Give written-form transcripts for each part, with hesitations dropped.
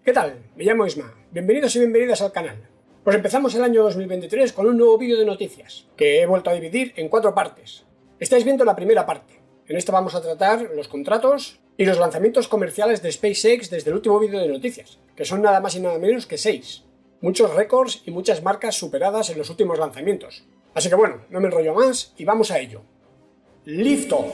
¿Qué tal? Me llamo Isma. Bienvenidos y bienvenidas al canal. Pues empezamos el año 2023 con un nuevo vídeo de noticias, que he vuelto a dividir en 4 partes. Estáis viendo la primera parte. En esta vamos a tratar los contratos y los lanzamientos comerciales de SpaceX desde el último vídeo de noticias, que son nada más y nada menos que 6. Muchos récords y muchas marcas superadas en los últimos lanzamientos. Así que bueno, no me enrollo más y vamos a ello. Liftoff.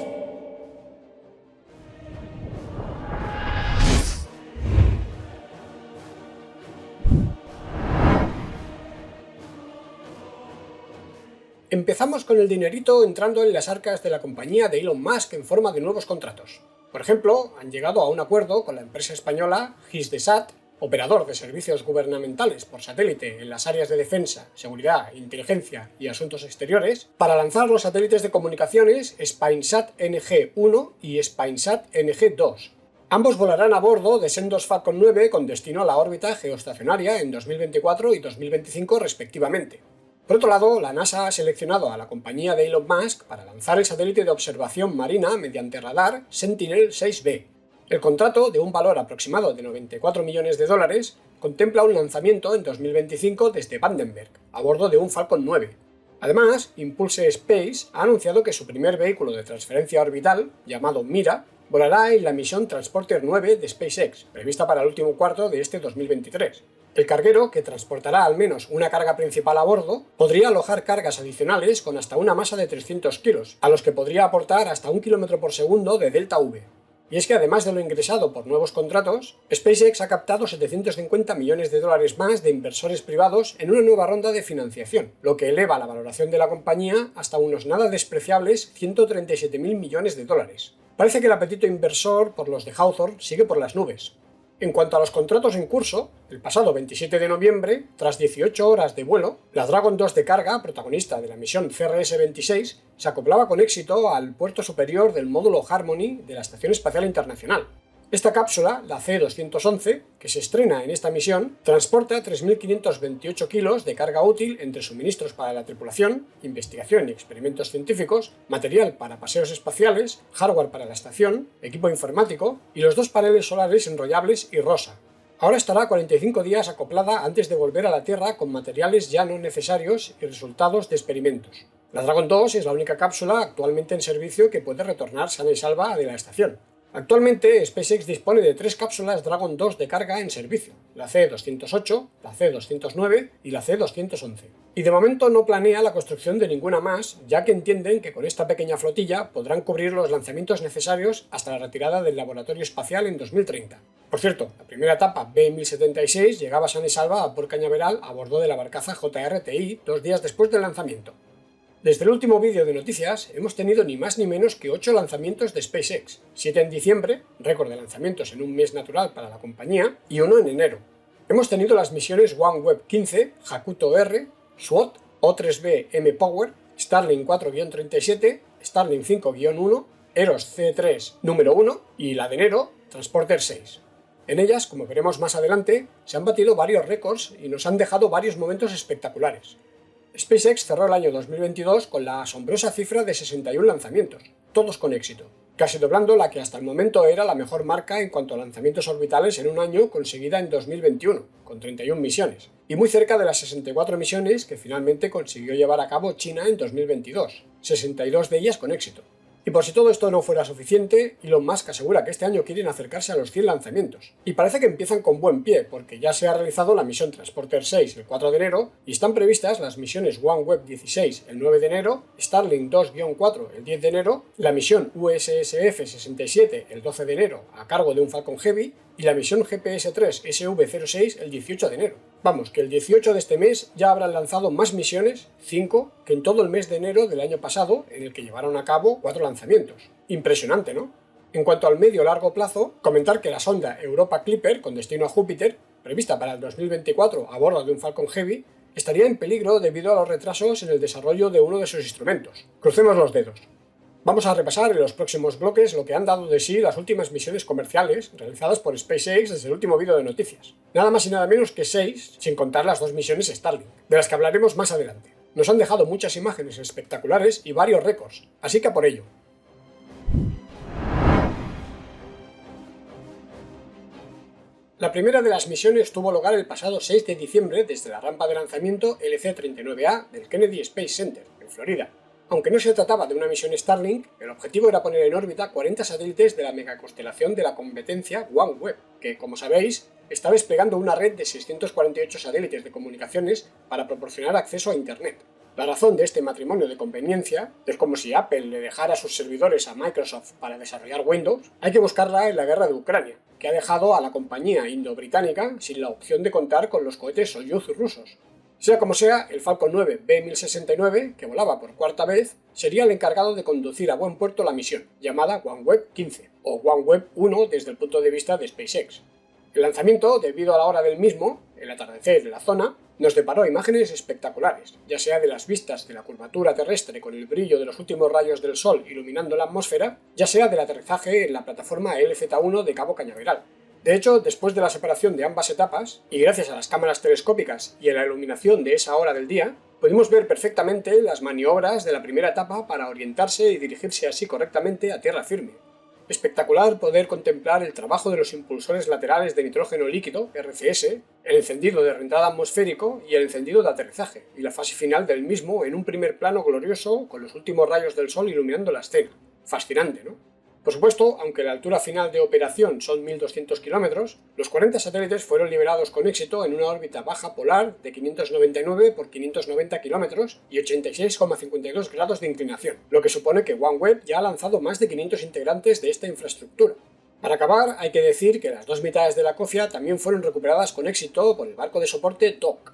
Empezamos con el dinerito entrando en las arcas de la compañía de Elon Musk en forma de nuevos contratos. Por ejemplo, han llegado a un acuerdo con la empresa española Hisdesat, operador de servicios gubernamentales por satélite en las áreas de defensa, seguridad, inteligencia y asuntos exteriores, para lanzar los satélites de comunicaciones Spainsat NG-1 y Spainsat NG-2. Ambos volarán a bordo de sendos Falcon 9 con destino a la órbita geoestacionaria en 2024 y 2025 respectivamente. Por otro lado, la NASA ha seleccionado a la compañía de Elon Musk para lanzar el satélite de observación marina mediante radar Sentinel-6B. El contrato, de un valor aproximado de 94 millones de dólares, contempla un lanzamiento en 2025 desde Vandenberg, a bordo de un Falcon 9. Además, Impulse Space ha anunciado que su primer vehículo de transferencia orbital, llamado Mira, volará en la misión Transporter 9 de SpaceX, prevista para el último cuarto de este 2023. El carguero, que transportará al menos una carga principal a bordo, podría alojar cargas adicionales con hasta una masa de 300 kilos, a los que podría aportar hasta 1 km por segundo de delta V. Y es que además de lo ingresado por nuevos contratos, SpaceX ha captado 750 millones de dólares más de inversores privados en una nueva ronda de financiación, lo que eleva la valoración de la compañía hasta unos nada despreciables 137.000 millones de dólares. Parece que el apetito inversor por los de Hawthorne sigue por las nubes. En cuanto a los contratos en curso, el pasado 27 de noviembre, tras 18 horas de vuelo, la Dragon 2 de carga, protagonista de la misión CRS-26, se acoplaba con éxito al puerto superior del módulo Harmony de la Estación Espacial Internacional. Esta cápsula, la C-211, que se estrena en esta misión, transporta 3.528 kilos de carga útil entre suministros para la tripulación, investigación y experimentos científicos, material para paseos espaciales, hardware para la estación, equipo informático y los 2 paneles solares enrollables y rosa. Ahora estará 45 días acoplada antes de volver a la Tierra con materiales ya no necesarios y resultados de experimentos. La Dragon 2 es la única cápsula actualmente en servicio que puede retornar sana y salva de la estación. Actualmente, SpaceX dispone de 3 cápsulas Dragon 2 de carga en servicio, la C-208, la C-209 y la C-211. Y de momento no planea la construcción de ninguna más, ya que entienden que con esta pequeña flotilla podrán cubrir los lanzamientos necesarios hasta la retirada del laboratorio espacial en 2030. Por cierto, la primera etapa B-1076 llegaba sana y salva a Port Cañaveral a bordo de la barcaza JRTI 2 días después del lanzamiento. Desde el último vídeo de noticias hemos tenido ni más ni menos que 8 lanzamientos de SpaceX, 7 en diciembre, récord de lanzamientos en un mes natural para la compañía, y 1 en enero. Hemos tenido las misiones OneWeb 15, Hakuto R, SWOT, O3B M-Power, Starlink 4-37, Starlink 5-1, Eros C3 número 1 y la de enero, Transporter 6. En ellas, como veremos más adelante, se han batido varios récords y nos han dejado varios momentos espectaculares. SpaceX cerró el año 2022 con la asombrosa cifra de 61 lanzamientos, todos con éxito, casi doblando la que hasta el momento era la mejor marca en cuanto a lanzamientos orbitales en un año conseguida en 2021, con 31 misiones, y muy cerca de las 64 misiones que finalmente consiguió llevar a cabo China en 2022, 62 de ellas con éxito. Y por si todo esto no fuera suficiente, Elon Musk asegura que este año quieren acercarse a los 100 lanzamientos. Y parece que empiezan con buen pie, porque ya se ha realizado la misión Transporter 6 el 4 de enero y están previstas las misiones OneWeb 16 el 9 de enero, Starlink 2-4 el 10 de enero, la misión USSF 67 el 12 de enero a cargo de un Falcon Heavy y la misión GPS-3 SV-06 el 18 de enero. Vamos, que el 18 de este mes ya habrán lanzado más misiones, 5, que en todo el mes de enero del año pasado, en el que llevaron a cabo 4 lanzamientos. Impresionante, ¿no? En cuanto al medio-largo plazo, comentar que la sonda Europa Clipper, con destino a Júpiter, prevista para el 2024 a bordo de un Falcon Heavy, estaría en peligro debido a los retrasos en el desarrollo de uno de sus instrumentos. Crucemos los dedos. Vamos a repasar en los próximos bloques lo que han dado de sí las últimas misiones comerciales realizadas por SpaceX desde el último vídeo de noticias. Nada más y nada menos que 6, sin contar las 2 misiones Starlink, de las que hablaremos más adelante. Nos han dejado muchas imágenes espectaculares y varios récords, así que a por ello. La primera de las misiones tuvo lugar el pasado 6 de diciembre desde la rampa de lanzamiento LC-39A del Kennedy Space Center, en Florida. Aunque no se trataba de una misión Starlink, el objetivo era poner en órbita 40 satélites de la megaconstelación de la competencia OneWeb, que, como sabéis, está desplegando una red de 648 satélites de comunicaciones para proporcionar acceso a Internet. La razón de este matrimonio de conveniencia es como si Apple le dejara sus servidores a Microsoft para desarrollar Windows, hay que buscarla en la guerra de Ucrania, que ha dejado a la compañía indo-británica sin la opción de contar con los cohetes Soyuz rusos. Sea como sea, el Falcon 9 B1069, que volaba por cuarta vez, sería el encargado de conducir a buen puerto la misión, llamada OneWeb 15, o OneWeb 1 desde el punto de vista de SpaceX. El lanzamiento, debido a la hora del mismo, el atardecer de la zona, nos deparó imágenes espectaculares, ya sea de las vistas de la curvatura terrestre con el brillo de los últimos rayos del Sol iluminando la atmósfera, ya sea del aterrizaje en la plataforma LZ-1 de Cabo Cañaveral. De hecho, después de la separación de ambas etapas, y gracias a las cámaras telescópicas y a la iluminación de esa hora del día, pudimos ver perfectamente las maniobras de la primera etapa para orientarse y dirigirse así correctamente a tierra firme. Espectacular poder contemplar el trabajo de los impulsores laterales de nitrógeno líquido, RCS, el encendido de reentrada atmosférico y el encendido de aterrizaje, y la fase final del mismo en un primer plano glorioso con los últimos rayos del sol iluminando la escena. Fascinante, ¿no? Por supuesto, aunque la altura final de operación son 1200 kilómetros, los 40 satélites fueron liberados con éxito en una órbita baja polar de 599 por 590 kilómetros y 86,52 grados de inclinación, lo que supone que OneWeb ya ha lanzado más de 500 integrantes de esta infraestructura. Para acabar, hay que decir que las dos mitades de la cofia también fueron recuperadas con éxito por el barco de soporte Dock.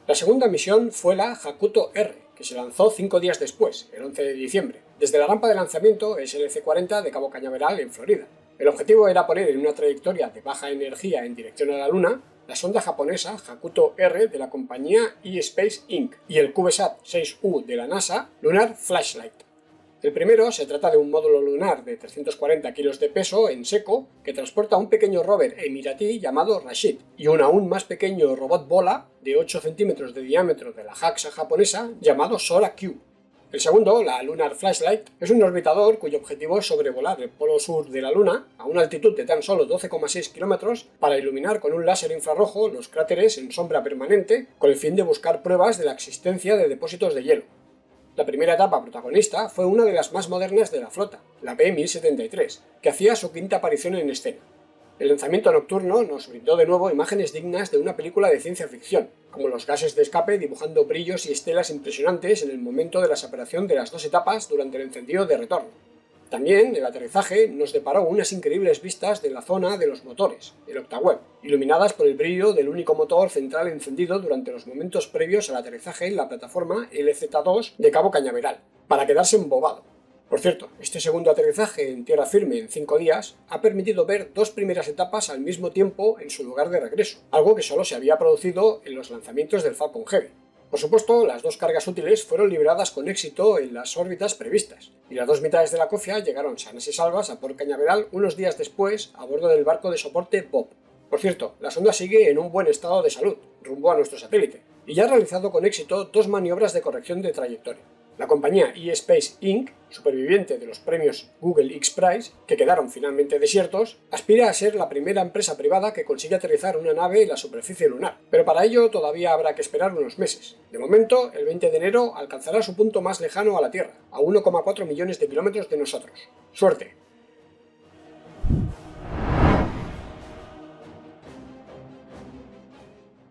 La segunda misión fue la Hakuto R, que se lanzó 5 días después, el 11 de diciembre, desde la rampa de lanzamiento SLC-40 de Cabo Cañaveral, en Florida. El objetivo era poner en una trayectoria de baja energía en dirección a la Luna la sonda japonesa Hakuto R de la compañía eSpace Inc. y el CubeSat 6U de la NASA Lunar Flashlight. El primero se trata de un módulo lunar de 340 kilos de peso en seco que transporta un pequeño rover emiratí llamado Rashid y un aún más pequeño robot bola de 8 centímetros de diámetro de la JAXA japonesa llamado Sora Q. El segundo, la Lunar Flashlight, es un orbitador cuyo objetivo es sobrevolar el polo sur de la Luna a una altitud de tan solo 12,6 kilómetros para iluminar con un láser infrarrojo los cráteres en sombra permanente con el fin de buscar pruebas de la existencia de depósitos de hielo. La primera etapa protagonista fue una de las más modernas de la flota, la B-1073, que hacía su quinta aparición en escena. El lanzamiento nocturno nos brindó de nuevo imágenes dignas de una película de ciencia ficción, como los gases de escape dibujando brillos y estelas impresionantes en el momento de la separación de las dos etapas durante el encendido de retorno. También el aterrizaje nos deparó unas increíbles vistas de la zona de los motores, el Octaweb, iluminadas por el brillo del único motor central encendido durante los momentos previos al aterrizaje en la plataforma LZ-2 de Cabo Cañaveral, para quedarse embobado. Por cierto, este segundo aterrizaje en tierra firme en 5 días ha permitido ver dos primeras etapas al mismo tiempo en su lugar de regreso, algo que solo se había producido en los lanzamientos del Falcon Heavy. Por supuesto, las dos cargas útiles fueron liberadas con éxito en las órbitas previstas, y las dos mitades de la cofia llegaron sanas y salvas a Port Cañaveral unos días después a bordo del barco de soporte Bob. Por cierto, la sonda sigue en un buen estado de salud, rumbo a nuestro satélite, y ya ha realizado con éxito dos maniobras de corrección de trayectoria. La compañía eSpace Inc., superviviente de los premios Google X Prize, que quedaron finalmente desiertos, aspira a ser la primera empresa privada que consigue aterrizar una nave en la superficie lunar, pero para ello todavía habrá que esperar unos meses. De momento, el 20 de enero alcanzará su punto más lejano a la Tierra, a 1,4 millones de kilómetros de nosotros. ¡Suerte!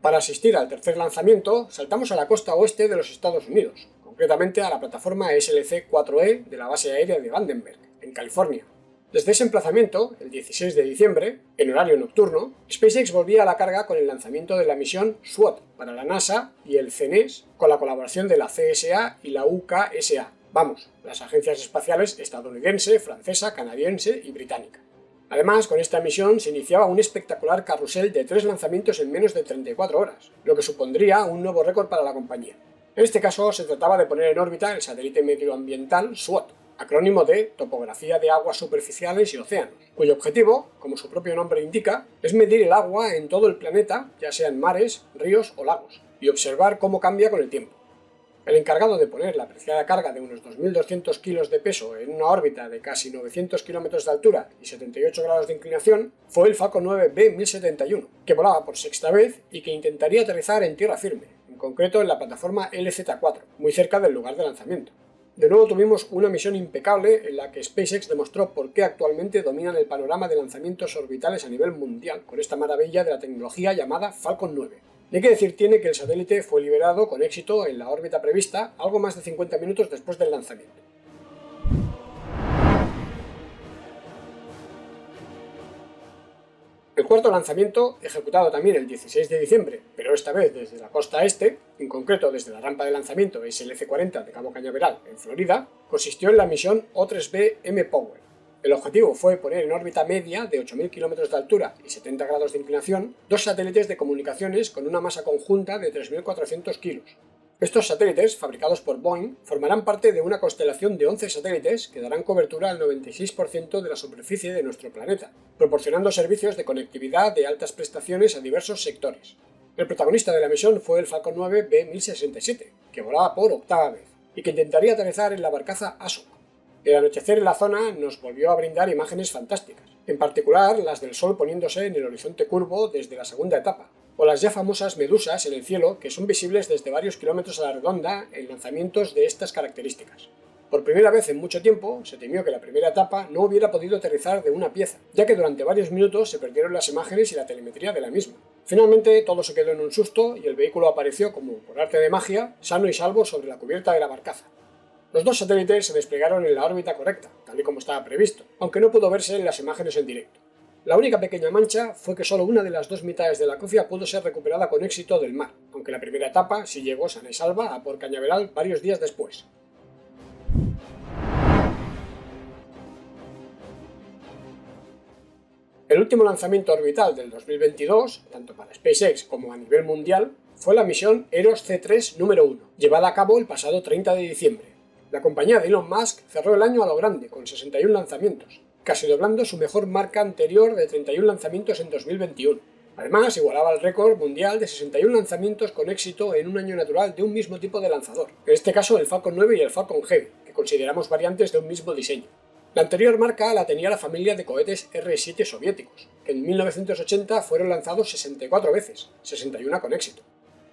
Para asistir al tercer lanzamiento, saltamos a la costa oeste de los Estados Unidos, concretamente a la plataforma SLC-4E de la base aérea de Vandenberg, en California. Desde ese emplazamiento, el 16 de diciembre, en horario nocturno, SpaceX volvía a la carga con el lanzamiento de la misión SWOT para la NASA y el CNES, con la colaboración de la CSA y la UKSA, las agencias espaciales estadounidense, francesa, canadiense y británica. Además, con esta misión se iniciaba un espectacular carrusel de 3 lanzamientos en menos de 34 horas, lo que supondría un nuevo récord para la compañía. En este caso se trataba de poner en órbita el satélite medioambiental SWOT, acrónimo de Topografía de Aguas Superficiales y Océanos, cuyo objetivo, como su propio nombre indica, es medir el agua en todo el planeta, ya sean mares, ríos o lagos, y observar cómo cambia con el tiempo. El encargado de poner la preciada carga de unos 2.200 kilos de peso en una órbita de casi 900 kilómetros de altura y 78 grados de inclinación fue el Falcon 9 B1071, que volaba por sexta vez y que intentaría aterrizar en tierra firme, en concreto en la plataforma LZ-4, muy cerca del lugar de lanzamiento. De nuevo tuvimos una misión impecable en la que SpaceX demostró por qué actualmente dominan el panorama de lanzamientos orbitales a nivel mundial con esta maravilla de la tecnología llamada Falcon 9. Hay que decir tiene que el satélite fue liberado con éxito en la órbita prevista algo más de 50 minutos después del lanzamiento. El cuarto lanzamiento, ejecutado también el 16 de diciembre, pero esta vez desde la costa este, en concreto desde la rampa de lanzamiento SLC-40 de Cabo Cañaveral, en Florida, consistió en la misión O3B M-Power. El objetivo fue poner en órbita media de 8.000 km de altura y 70 grados de inclinación dos satélites de comunicaciones con una masa conjunta de 3.400 kilos. Estos satélites, fabricados por Boeing, formarán parte de una constelación de 11 satélites que darán cobertura al 96% de la superficie de nuestro planeta, proporcionando servicios de conectividad de altas prestaciones a diversos sectores. El protagonista de la misión fue el Falcon 9 B1067, que volaba por octava vez, y que intentaría aterrizar en la barcaza Asuk. El anochecer en la zona nos volvió a brindar imágenes fantásticas, en particular las del Sol poniéndose en el horizonte curvo desde la segunda etapa, o las ya famosas medusas en el cielo que son visibles desde varios kilómetros a la redonda en lanzamientos de estas características. Por primera vez en mucho tiempo, se temió que la primera etapa no hubiera podido aterrizar de una pieza, ya que durante varios minutos se perdieron las imágenes y la telemetría de la misma. Finalmente, todo se quedó en un susto y el vehículo apareció como por arte de magia, sano y salvo sobre la cubierta de la barcaza. Los dos satélites se desplegaron en la órbita correcta, tal y como estaba previsto, aunque no pudo verse en las imágenes en directo. La única pequeña mancha fue que solo una de las dos mitades de la cofia pudo ser recuperada con éxito del mar, aunque la primera etapa sí llegó sana y salva a Port Cañaveral varios días después. El último lanzamiento orbital del 2022, tanto para SpaceX como a nivel mundial, fue la misión Eros C3 número 1, llevada a cabo el pasado 30 de diciembre. La compañía de Elon Musk cerró el año a lo grande, con 61 lanzamientos, casi doblando su mejor marca anterior de 31 lanzamientos en 2021. Además, igualaba el récord mundial de 61 lanzamientos con éxito en un año natural de un mismo tipo de lanzador, en este caso el Falcon 9 y el Falcon Heavy, que consideramos variantes de un mismo diseño. La anterior marca la tenía la familia de cohetes R-7 soviéticos, que en 1980 fueron lanzados 64 veces, 61 con éxito.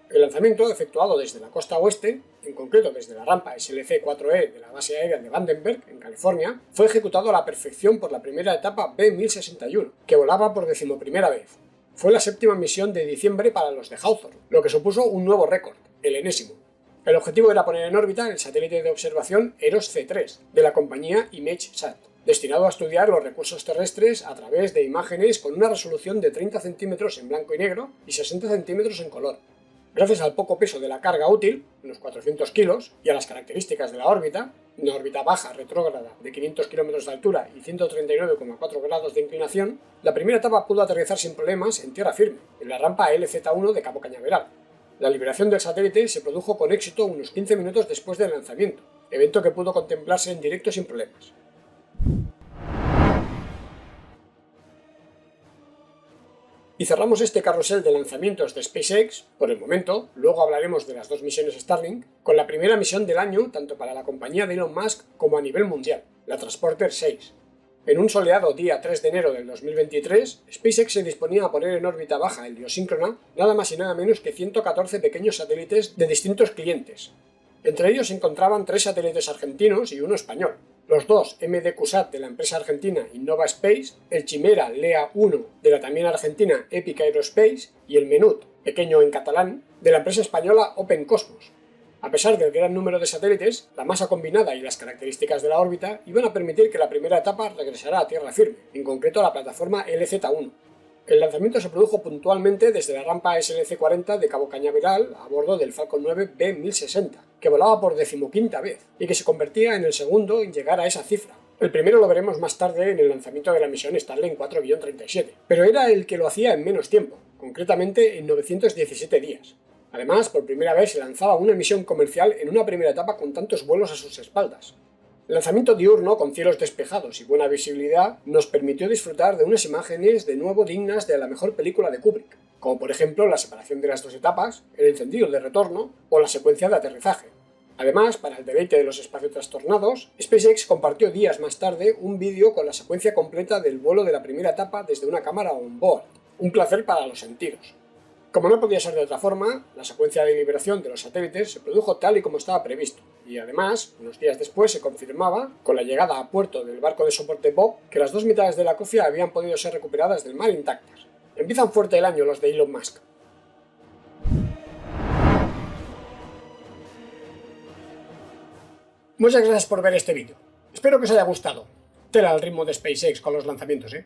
El lanzamiento, efectuado desde la costa oeste, en concreto desde la rampa SLC-4E de la base aérea de Vandenberg, en California, fue ejecutado a la perfección por la primera etapa B1061, que volaba por 11ª vez. Fue la séptima misión de diciembre para los de Hawthorne, lo que supuso un nuevo récord, el enésimo. El objetivo era poner en órbita el satélite de observación Eros C3, de la compañía ImageSat, destinado a estudiar los recursos terrestres a través de imágenes con una resolución de 30 centímetros en blanco y negro y 60 centímetros en color. Gracias al poco peso de la carga útil, unos 400 kilos, y a las características de la órbita, una órbita baja retrógrada de 500 km de altura y 139,4 grados de inclinación, la primera etapa pudo aterrizar sin problemas en tierra firme, en la rampa LZ-1 de Cabo Cañaveral. La liberación del satélite se produjo con éxito unos 15 minutos después del lanzamiento, evento que pudo contemplarse en directo sin problemas. Y cerramos este carrusel de lanzamientos de SpaceX, por el momento, luego hablaremos de las dos misiones Starlink, con la primera misión del año tanto para la compañía de Elon Musk como a nivel mundial, la Transporter 6. En un soleado día 3 de enero del 2023, SpaceX se disponía a poner en órbita baja heliosíncrona nada más y nada menos que 114 pequeños satélites de distintos clientes. Entre ellos se encontraban 3 satélites argentinos y uno español. Los dos MDQSAT de la empresa argentina Innova Space, el Chimera Lea 1 de la también argentina Epic Aerospace y el Menut, pequeño en catalán, de la empresa española Open Cosmos. A pesar del gran número de satélites, la masa combinada y las características de la órbita iban a permitir que la primera etapa regresara a tierra firme, en concreto a la plataforma LZ-1. El lanzamiento se produjo puntualmente desde la rampa SLC-40 de Cabo Cañaveral a bordo del Falcon 9 B1060, que volaba por 15ª vez y que se convertía en el segundo en llegar a esa cifra. El primero lo veremos más tarde en el lanzamiento de la misión Starlink 4-37, pero era el que lo hacía en menos tiempo, concretamente en 917 días. Además, por primera vez se lanzaba una misión comercial en una primera etapa con tantos vuelos a sus espaldas. El lanzamiento diurno, con cielos despejados y buena visibilidad, nos permitió disfrutar de unas imágenes de nuevo dignas de la mejor película de Kubrick, como por ejemplo la separación de las dos etapas, el encendido de retorno o la secuencia de aterrizaje. Además, para el deleite de los espaciotrastornados, SpaceX compartió días más tarde un vídeo con la secuencia completa del vuelo de la primera etapa desde una cámara on-board, un placer para los sentidos. Como no podía ser de otra forma, la secuencia de liberación de los satélites se produjo tal y como estaba previsto, y además, unos días después se confirmaba, con la llegada a puerto del barco de soporte Bob, que las dos mitades de la cofia habían podido ser recuperadas del mar intactas. Empiezan fuerte el año los de Elon Musk. Muchas gracias por ver este vídeo. Espero que os haya gustado. Tela al ritmo de SpaceX con los lanzamientos, ¿eh?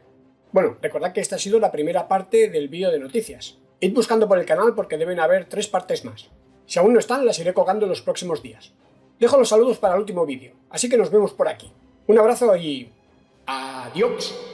Bueno, recordad que esta ha sido la primera parte del vídeo de noticias. Id buscando por el canal porque deben haber 3 partes más. Si aún no están, las iré colgando en los próximos días. Dejo los saludos para el último vídeo, así que nos vemos por aquí. Un abrazo y... ¡adiós!